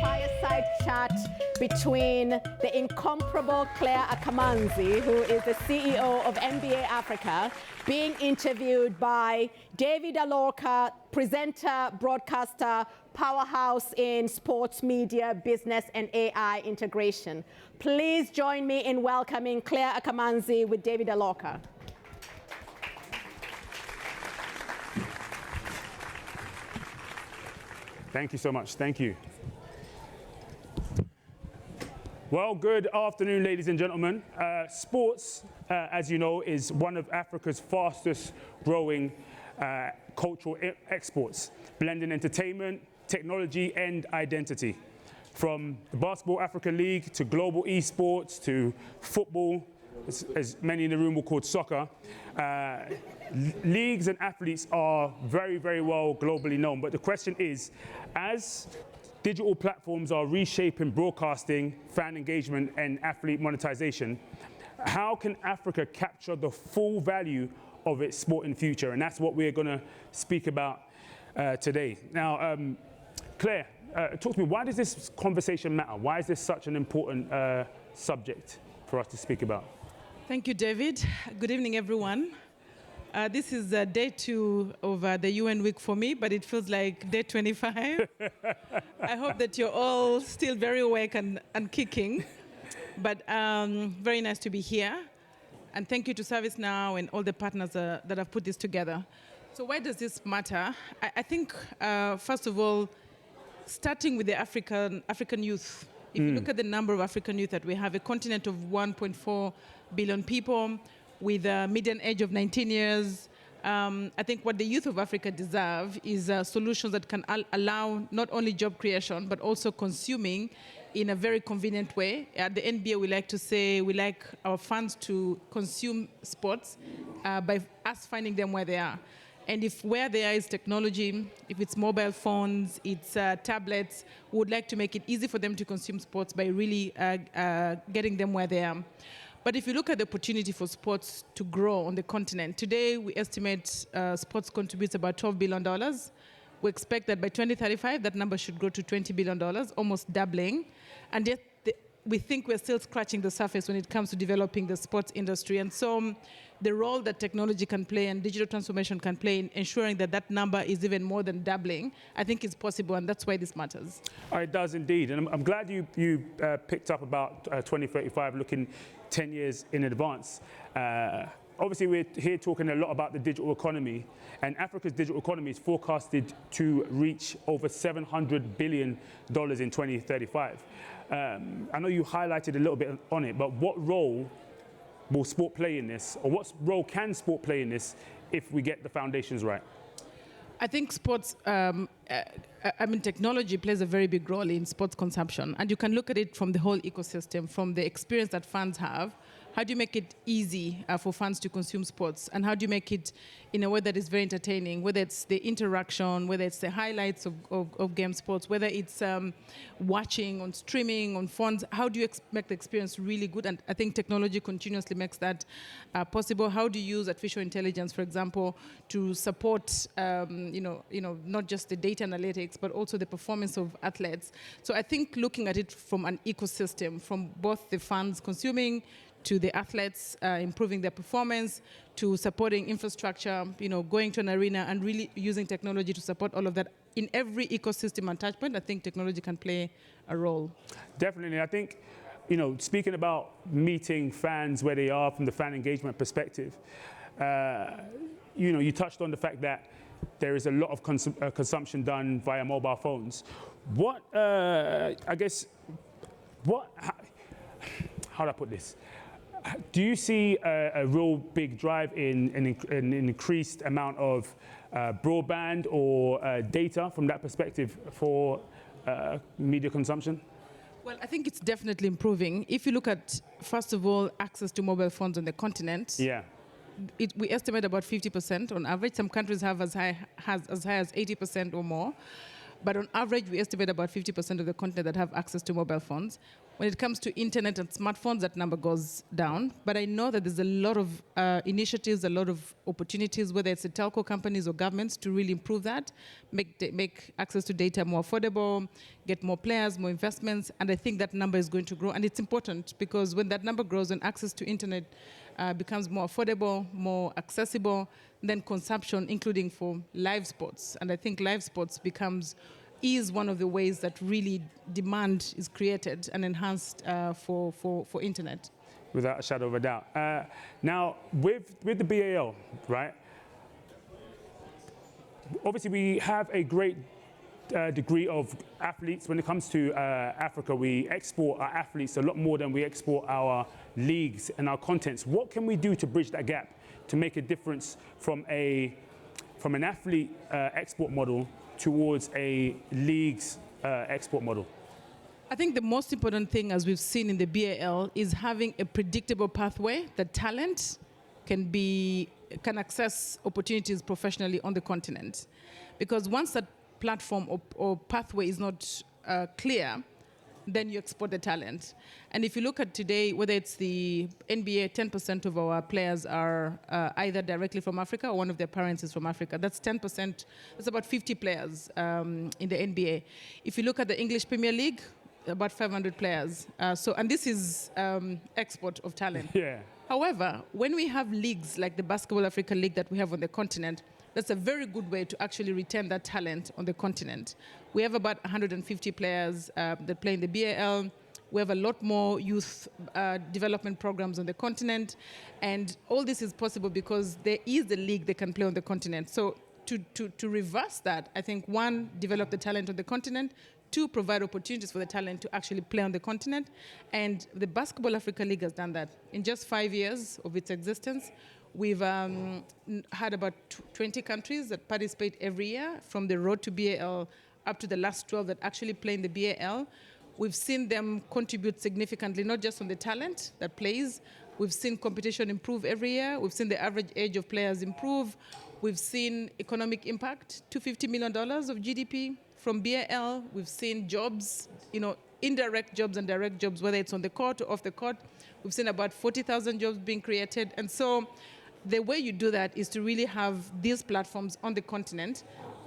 fireside chat between the incomparable Clare Akamanzi, who is the CEO of NBA Africa, being interviewed by David Alorka, presenter, broadcaster, powerhouse in sports media, business, and AI integration. Please join me in welcoming Clare Akamanzi with David Alorka. Thank you so much. Thank you. Well, good afternoon, ladies and gentlemen. Sports, as you know, is one of Africa's fastest growing cultural exports, blending entertainment, technology, and identity. From the Basketball Africa League to global esports to football, as many in the room will call soccer, leagues and athletes are very, very well globally known. But the question is, as digital platforms are reshaping broadcasting, fan engagement, and athlete monetization, how can Africa capture the full value of its sporting future? And that's what we're going to speak about today. Now, Claire, talk to me, why does this conversation matter? Why is this such an important subject for us to speak about? Thank you, David. Good evening, everyone. This is day 2 of the UN week for me, but it feels like day 25. I hope that you're all still very awake and kicking. But very nice to be here. And thank you to ServiceNow and all the partners that have put this together. So why does this matter? I think, first of all, starting with the African youth. If you look at the number of African youth that we have, a continent of 1.4 billion people with a median age of 19 years, I think what the youth of Africa deserve is solutions that can allow not only job creation, but also consuming in a very convenient way. At the NBA, we like to say we like our fans to consume sports by us finding them where they are. And if where they are is technology, if it's mobile phones, it's tablets, we would like to make it easy for them to consume sports by really getting them where they are. But if you look at the opportunity for sports to grow on the continent, today we estimate sports contributes about $12 billion. We expect that by 2035, that number should grow to $20 billion, almost doubling. And yet we think we're still scratching the surface when it comes to developing the sports industry. And so the role that technology can play and digital transformation can play in ensuring that that number is even more than doubling, I think is possible, and that's why this matters. It does indeed. And I'm glad you picked up about 2035, looking 10 years in advance. Obviously, we're here talking a lot about the digital economy, and Africa's digital economy is forecasted to reach over $700 billion in 2035. I know you highlighted a little bit on it, but what role will sport play in this, or what role can sport play in this if we get the foundations right? I think sports, technology plays a very big role in sports consumption, and you can look at it from the whole ecosystem, from the experience that fans have. How do you make it easy for fans to consume sports? And how do you make it in a way that is very entertaining, whether it's the interaction, whether it's the highlights of game sports, whether it's watching on streaming, on phones? How do you make the experience really good? And I think technology continuously makes that possible. How do you use artificial intelligence, for example, to support not just the data analytics, but also the performance of athletes? So I think looking at it from an ecosystem, from both the fans consuming to the athletes improving their performance, to supporting infrastructure, going to an arena and really using technology to support all of that. In every ecosystem and touch point, I think technology can play a role. Definitely. I think, speaking about meeting fans where they are from the fan engagement perspective, you touched on the fact that there is a lot of consumption done via mobile phones. How do I put this? Do you see a real big drive in an increased amount of broadband or data from that perspective for media consumption? Well, I think it's definitely improving. If you look at, first of all, access to mobile phones on the continent, we estimate about 50% on average. Some countries have as high as 80% or more. But on average, we estimate about 50% of the continent that have access to mobile phones. When it comes to internet and smartphones, that number goes down. But I know that there's a lot of initiatives, a lot of opportunities, whether it's the telco companies or governments, to really improve that, make access to data more affordable, get more players, more investments, and I think that number is going to grow. And it's important because when that number grows and access to internet becomes more affordable, more accessible, then consumption, including for live sports. And I think live sports is one of the ways that really demand is created and enhanced for internet. Without a shadow of a doubt. Now, with the BAL, right? Obviously, we have a great degree of athletes. When it comes to Africa, we export our athletes a lot more than we export our leagues and our contents. What can we do to bridge that gap to make a difference from an athlete export model towards a league's export model? I think the most important thing, as we've seen in the BAL, is having a predictable pathway that talent can access opportunities professionally on the continent. Because once that platform or pathway is not clear, then you export the talent. And if you look at today, whether it's the NBA, 10% of our players are either directly from Africa or one of their parents is from Africa. That's 10%. That's about 50 players in the NBA. If you look at the English Premier League, about 500 players. And this is export of talent. Yeah. However, when we have leagues like the Basketball Africa League that we have on the continent, that's a very good way to actually retain that talent on the continent. We have about 150 players that play in the BAL. We have a lot more youth development programs on the continent. And all this is possible because there is a league they can play on the continent. So to reverse that, I think, one, develop the talent on the continent. Two, provide opportunities for the talent to actually play on the continent. And the Basketball Africa League has done that. In just 5 years of its existence, we've had about 20 countries that participate every year, from the road to BAL up to the last 12 that actually play in the BAL. We've seen them contribute significantly, not just on the talent that plays. We've seen competition improve every year. We've seen the average age of players improve. We've seen economic impact, $250 million of GDP from BAL. We've seen jobs, indirect jobs and direct jobs, whether it's on the court or off the court. We've seen about 40,000 jobs being created. And so the way you do that is to really have these platforms on the continent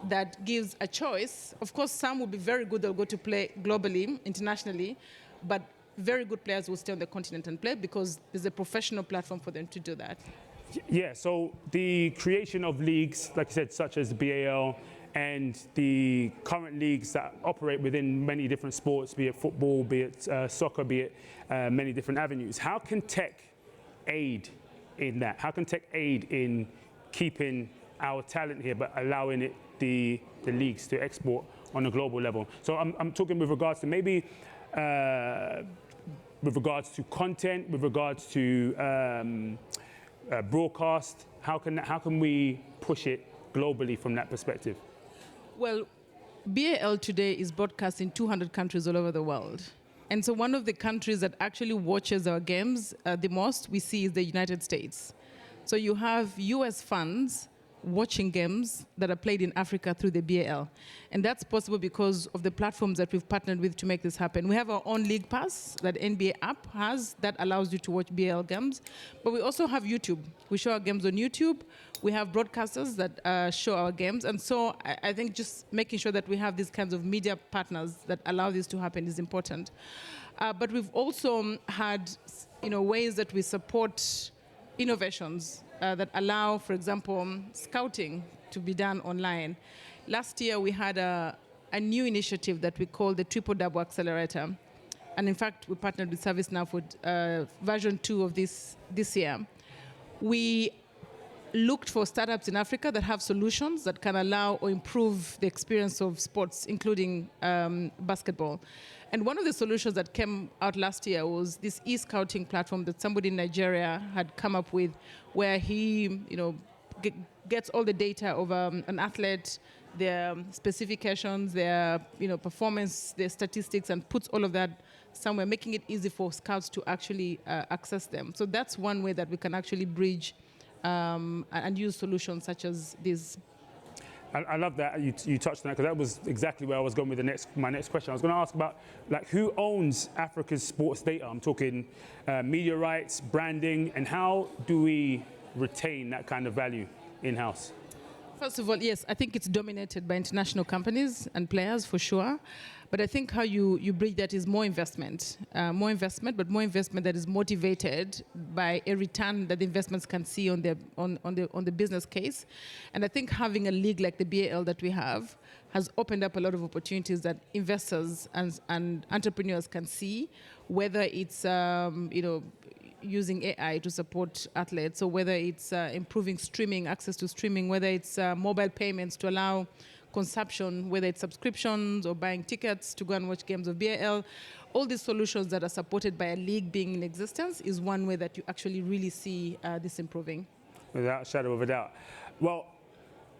that gives a choice. Of course, some will be very good, they'll go to play globally, internationally, but very good players will stay on the continent and play because there's a professional platform for them to do that. Yeah, so the creation of leagues, like I said, such as the BAL, and the current leagues that operate within many different sports, be it football, be it soccer, be it many different avenues. How can tech aid in that? How can tech aid in keeping our talent here, but allowing the leagues to export on a global level? So I'm talking with regards to maybe, with regards to content, with regards to broadcast. How can we push it globally from that perspective? Well, BAL today is broadcast in 200 countries all over the world. And so one of the countries that actually watches our games the most we see is the United States. So you have US fans watching games that are played in Africa through the BAL. And that's possible because of the platforms that we've partnered with to make this happen. We have our own League Pass that NBA app has that allows you to watch BAL games. But we also have YouTube. We show our games on YouTube. We have broadcasters that show our games. And so I think just making sure that we have these kinds of media partners that allow this to happen is important. But we've also had ways that we support innovations that allow, for example, scouting to be done online. Last year, we had a new initiative that we call the Triple Double Accelerator. And in fact, we partnered with ServiceNow for version 2 of this year. We looked for startups in Africa that have solutions that can allow or improve the experience of sports, including basketball. And one of the solutions that came out last year was this e-scouting platform that somebody in Nigeria had come up with, where he, gets all the data of an athlete, their specifications, their, performance, their statistics, and puts all of that somewhere, making it easy for scouts to actually access them. So that's one way that we can actually bridge and use solutions such as this. I love that you touched on that, because that was exactly where I was going with my next question. I was going to ask about who owns Africa's sports data. I'm talking media rights, branding, and how do we retain that kind of value in-house? First of all, yes, I think it's dominated by international companies and players for sure. But I think how you bridge that is more investment, but more investment that is motivated by a return that the investments can see on the business case. And I think having a league like the BAL that we have has opened up a lot of opportunities that investors and entrepreneurs can see, whether it's using AI to support athletes, or whether it's improving streaming, access to streaming, whether it's mobile payments to allow consumption, whether it's subscriptions or buying tickets to go and watch games of BAL. All these solutions that are supported by a league being in existence is one way that you actually really see this improving. Without a shadow of a doubt. Well,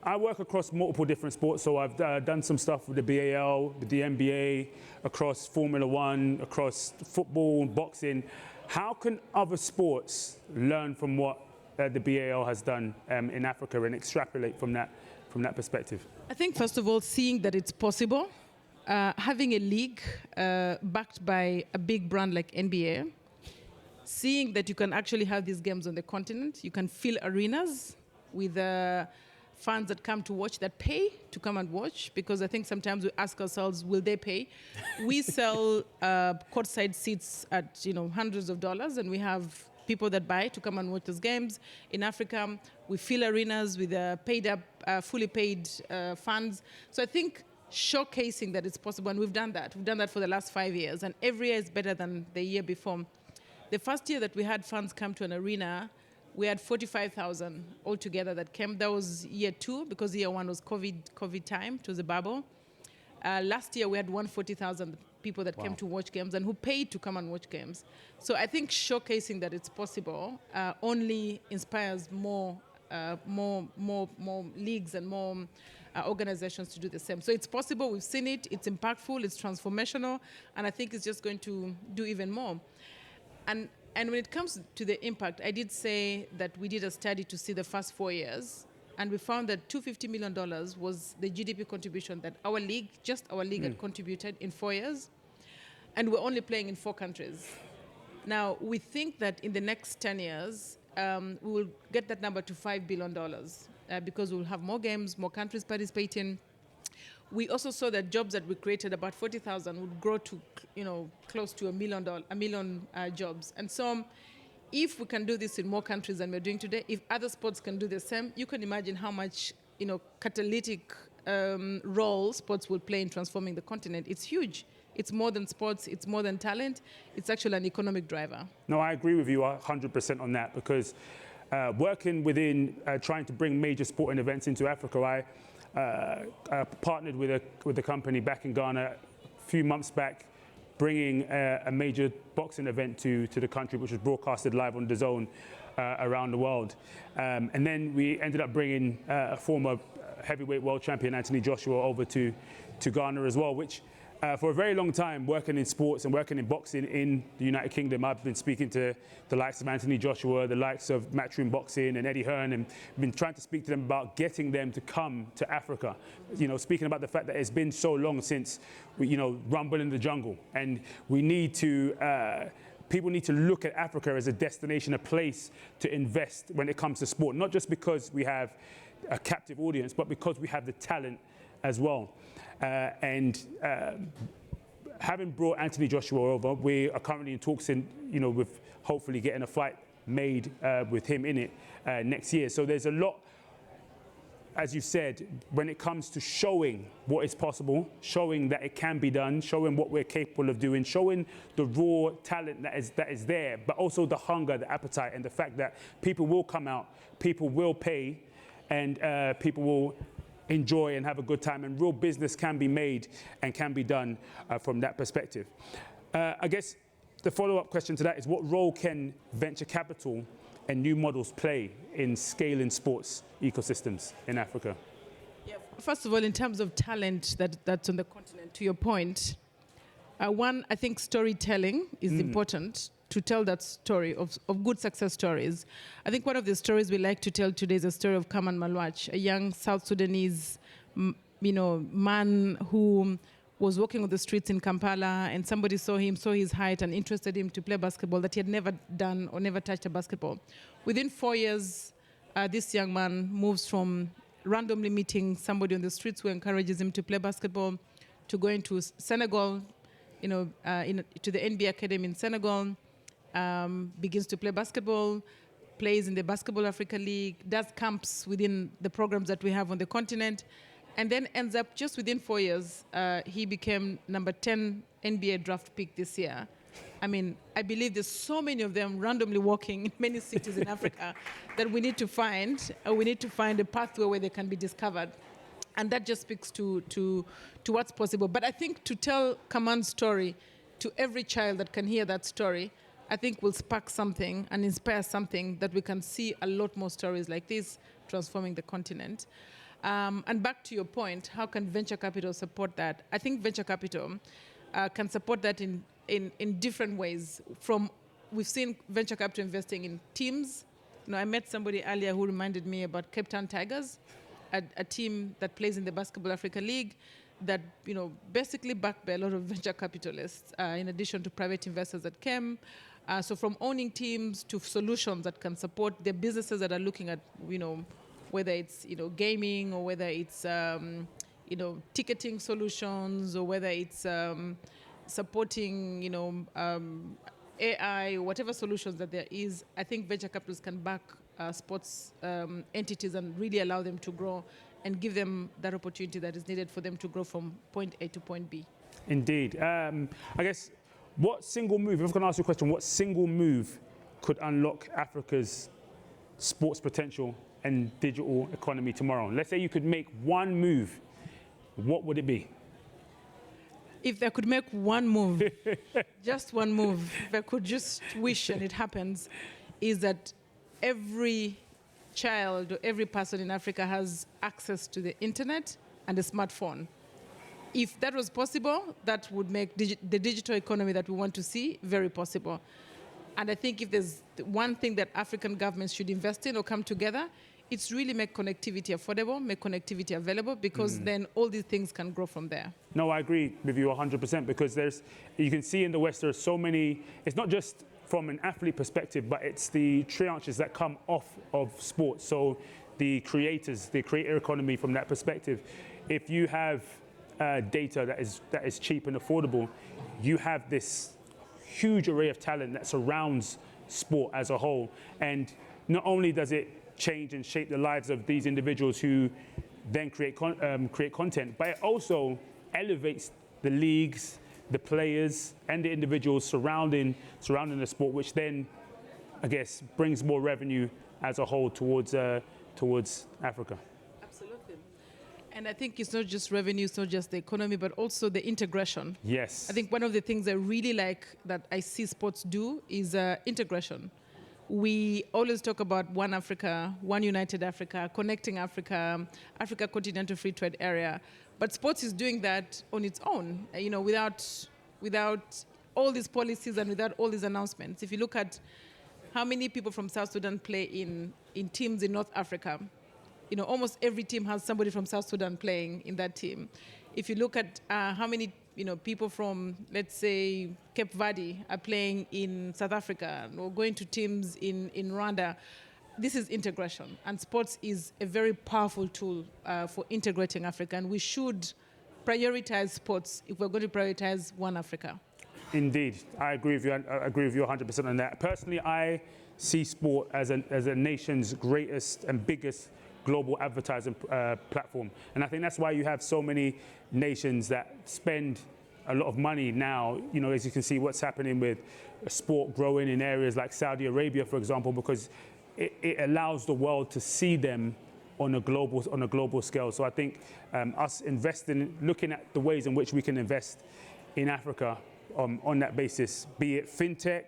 I work across multiple different sports, so I've done some stuff with the BAL, with the NBA, across Formula One, across football, boxing. How can other sports learn from what the BAL has done in Africa and extrapolate from that perspective? I think, first of all, seeing that it's possible, having a league backed by a big brand like NBA, seeing that you can actually have these games on the continent, you can fill arenas with fans that come to watch, that pay to come and watch, because I think sometimes we ask ourselves, will they pay? We sell courtside seats at hundreds of dollars, and we have people that buy to come and watch those games. In Africa, we fill arenas with fully paid fans. So I think showcasing that it's possible, and we've done that. We've done that for the last 5 years, and every year is better than the year before. The first year that we had fans come to an arena, we had 45,000 altogether that came. That was year 2, because year 1 was COVID time, it was a bubble. Last year, we had 140,000 people that came to watch games and who paid to come and watch games. So I think showcasing that it's possible only inspires more leagues and more organizations to do the same. So it's possible, we've seen it, it's impactful, it's transformational, and I think it's just going to do even more. And when it comes to the impact, I did say that we did a study to see the first 4 years, and we found that $250 million was the GDP contribution that our league had contributed in 4 years, and we're only playing in 4 countries. Now, we think that in the next 10 years, we will get that number to $5 billion because we'll have more games, more countries participating. We also saw that jobs that we created, about 40,000, would grow to close to a million jobs. And so if we can do this in more countries than we're doing today, if other sports can do the same, you can imagine how much catalytic role sports will play in transforming the continent. It's huge. It's more than sports, it's more than talent, it's actually an economic driver. No, I agree with you 100% on that, because working within trying to bring major sporting events into Africa, I partnered with a company back in Ghana a few months back, bringing a major boxing event to the country, which was broadcasted live on DAZN around the world. And then we ended up bringing a former heavyweight world champion, Anthony Joshua, over to Ghana as well, which for a very long time, working in sports and working in boxing in the United Kingdom, I've been speaking to the likes of Anthony Joshua, the likes of Matchroom Boxing and Eddie Hearn, and been trying to speak to them about getting them to come to Africa. Speaking about the fact that it's been so long since Rumble in the Jungle, and we need to. People need to look at Africa as a destination, a place to invest when it comes to sport, not just because we have a captive audience, but because we have the talent as well. Having brought Anthony Joshua over, we are currently in talks with hopefully getting a fight made with him in it next year. So there's a lot, as you said, when it comes to showing what is possible, showing that it can be done, showing what we're capable of doing, showing the raw talent that is there, but also the hunger, the appetite, and the fact that people will come out, people will pay, and people will enjoy and have a good time, and real business can be made and can be done from that perspective. I guess the follow-up question to that is, what role can venture capital and new models play in scaling sports ecosystems in Africa? Yeah. First of all, in terms of talent that's on the continent, to your point, one, I think storytelling is important to tell that story of good success stories. I think one of the stories we like to tell today is a story of Kaman Malwach, a young South Sudanese man who was walking on the streets in Kampala, and somebody saw his height, and interested him to play basketball, that he had never done or never touched a basketball. Within 4 years, this young man moves from randomly meeting somebody on the streets who encourages him to play basketball to going to Senegal, to the NBA Academy in Senegal, begins to play basketball, plays in the Basketball Africa League, does camps within the programs that we have on the continent, and then ends up, just within 4 years, he became number 10 NBA draft pick this year. I mean, I believe there's so many of them randomly walking in many cities in Africa that we need to find. We need to find a pathway where they can be discovered. And that just speaks to what's possible. But I think to tell Kaman's story to every child that can hear that story, I think will spark something and inspire something that we can see a lot more stories like this transforming the continent. And back to your point, how can venture capital support that? I think venture capital can support that in different ways. We've seen venture capital investing in teams. I met somebody earlier who reminded me about Cape Town Tigers, a team that plays in the Basketball Africa League, that basically backed by a lot of venture capitalists, in addition to private investors that came. So from owning teams to solutions that can support the businesses that are looking at, whether it's gaming, or whether it's ticketing solutions, or whether it's supporting AI, or whatever solutions that there is. I think venture capitalists can back sports entities and really allow them to grow and give them that opportunity that is needed for them to grow from point A to point B. Indeed. I guess, what single move, if I was going to ask you a question, what single move could unlock Africa's sports potential and digital economy tomorrow? Let's say you could make one move, what would it be? If I could make one move, just one move, if I could just wish and it happens, is that every child or every person in Africa has access to the internet and a smartphone. If that was possible, that would make the digital economy that we want to see very possible. And I think if there's one thing that African governments should invest in or come together, it's really make connectivity affordable, make connectivity available, because then all these things can grow from there. No, I agree with you 100%, because you can see in the West there are so many, it's not just from an athlete perspective, but it's the trianches that come off of sports. So the creators, the creator economy from that perspective. If you have data that is cheap and affordable, you have this huge array of talent that surrounds sport as a whole. And not only does it change and shape the lives of these individuals who then create content, but it also elevates the leagues, the players, and the individuals surrounding the sport, which then, I guess, brings more revenue as a whole towards Africa. Absolutely. And I think it's not just revenue, it's not just the economy, but also the integration. Yes. I think one of the things I really like that I see sports do is integration. We always talk about one Africa, one united Africa, connecting Africa, Africa Continental Free Trade Area. But sports is doing that on its own, without all these policies and without all these announcements. If you look at how many people from South Sudan play in teams in North Africa, almost every team has somebody from South Sudan playing in that team. If you look at how many people from, let's say, Cape Verde are playing in South Africa or going to teams in Rwanda, this is integration. And sports is a very powerful tool for integrating Africa. And we should prioritize sports if we're going to prioritize one Africa. Indeed, I agree with you. I agree with you 100% on that. Personally, I see sport as a nation's greatest and biggest global advertising platform. And I think that's why you have so many nations that spend a lot of money now, as you can see what's happening with sport growing in areas like Saudi Arabia, for example, because it allows the world to see them on a global scale. So I think us investing, looking at the ways in which we can invest in Africa on that basis, be it fintech,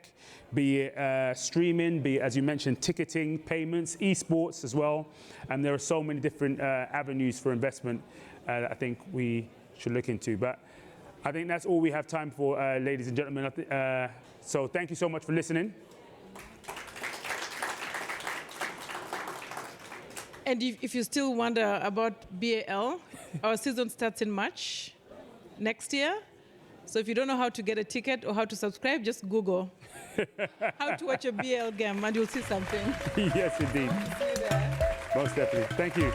be it streaming, be it, as you mentioned, ticketing, payments, esports as well. And there are so many different avenues for investment that I think we should look into. But I think that's all we have time for, ladies and gentlemen. So thank you so much for listening. And if you still wonder about BAL, our season starts in March next year. So if you don't know how to get a ticket or how to subscribe, just Google how to watch a BAL game and you'll see something. Yes, indeed. See you there. Most definitely. Thank you.